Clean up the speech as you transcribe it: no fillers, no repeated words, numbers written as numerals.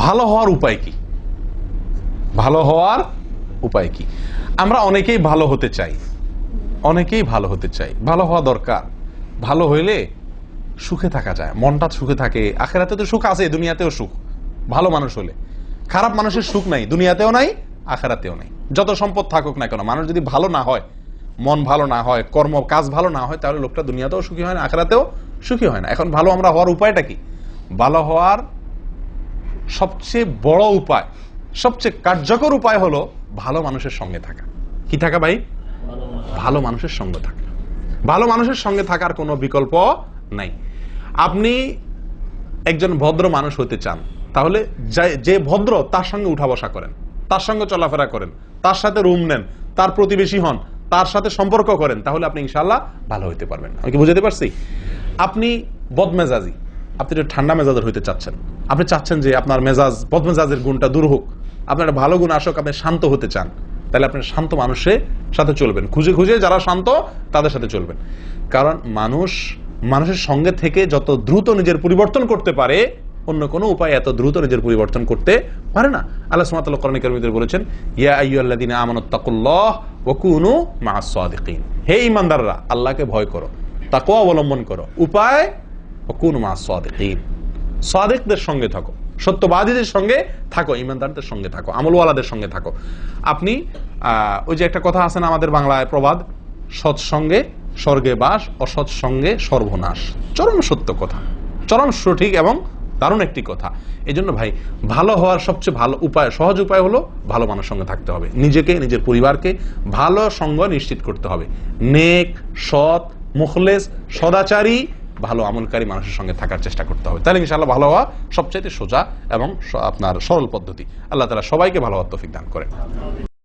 ভালো হওয়ার উপায় কি? ভালো হওয়ার উপায় কি? আমরা অনেকেই ভালো হতে চাই, অনেকেই ভালো হতে চাই, ভালো হওয়া দরকার। ভালো হইলে সুখে থাকা যায়, মনটা সুখে থাকে। আখিরাতে তো সুখ আছে, দুনিয়াতেও সুখ। ভালো মানুষ হলে, খারাপ মানুষের সুখ নাই, দুনিয়াতেও নাই, আখিরাতেও নাই। যত সম্পদ থাকুক না কেন, মানুষ যদি ভালো না হয়, মন ভালো না হয়, কর্ম কাজ ভালো না হয়, তাহলে লোকটা দুনিয়াতেও সুখী হয় না, আখিরাতেও সুখী হয় না। এখন ভালো আমরা হওয়ার উপায়টা কি? ভালো হওয়ার সবচেয়ে বড় উপায়, সবচেয়ে কার্যকর উপায় হলো ভালো মানুষের সঙ্গে থাকা। কি থাকা ভাই? ভালো মানুষের সঙ্গে থাকা। ভালো মানুষের সঙ্গে থাকার কোনো বিকল্প নাই। আপনি একজন ভদ্র মানুষ হতে চান, তাহলে যে ভদ্র তার সঙ্গে উঠা বসা করেন, তার সঙ্গে চলাফেরা করেন, তার সাথে রুম নেন, তার প্রতিবেশী হন, তার সাথে সম্পর্ক করেন, তাহলে আপনি ইনশাআল্লাহ ভালো হইতে পারবেন। আমি কি বুঝাতে পারছি? আপনি বদমেজাজি, আপনি একটু ঠান্ডা মেজাজের হইতে চাচ্ছেন, আপনি চাচ্ছেন যে আপনার মেজাজ, বদমেজাজের গুণটা দূর হোক, আপনার একটা ভালো গুণ আসুক, আপনি শান্ত হতে চান, তাহলে আপনি শান্ত মানুষের সাথে চলবেন, খুঁজে খুঁজে যারা শান্ত তাদের সাথে চলবেন। কারণ মানুষের সঙ্গে থেকে যত দ্রুত নিজের পরিবর্তন করতে পারে, অন্য কোনো উপায় এত দ্রুত নিজের পরিবর্তন করতে পারে না। আল্লাহ সুবহানাহু ওয়া তাআলা কোরআনে কারীমে বলেছেন, ইয়া আইয়ুহাল্লাযীনা আমানুত্তাকুল্লাহ ওয়া কুনু মা'আস সাদিকিন। হে ঈমানদাররা, আল্লাহকে ভয় করো, তাকওয়া অবলম্বন করো। উপায় ওয়া কুনু মা'আস সাদিকিন, সাদিকদের সঙ্গে থাকো, সত্যবাদীদের সঙ্গে থাকো, ঈমানদারদের সঙ্গে থাকো, আমলওয়ালাদের সঙ্গে থাকো। আপনি ওই যে একটা কথা আছে না আমাদের বাংলায় প্রবাদ, সৎসঙ্গে স্বর্গে বাস, অসৎ সঙ্গে সর্বনাশ। চরম সত্য কথা, চরম সঠিক এবং দারুণ একটি কথা। এই জন্য ভাই, ভালো হওয়ার সবচেয়ে ভালো উপায়, সহজ উপায় হলো ভালো মানুষের সঙ্গে থাকতে হবে। নিজেকে, নিজের পরিবারকে ভালো সঙ্গ নিশ্চিত করতে হবে। নেক, সৎ, মুখলেস, সদাচারী, ভালো আমলকারী মানুষের সঙ্গে থাকার চেষ্টা করতে হবে। তাহলে ইনশাআল্লাহ ভালো হওয়া সবচাইতে সোজা এবং আপনার সরল পদ্ধতি। আল্লাহ তাআলা সবাইকে ভালো হওয়ার তৌফিক দান করেন।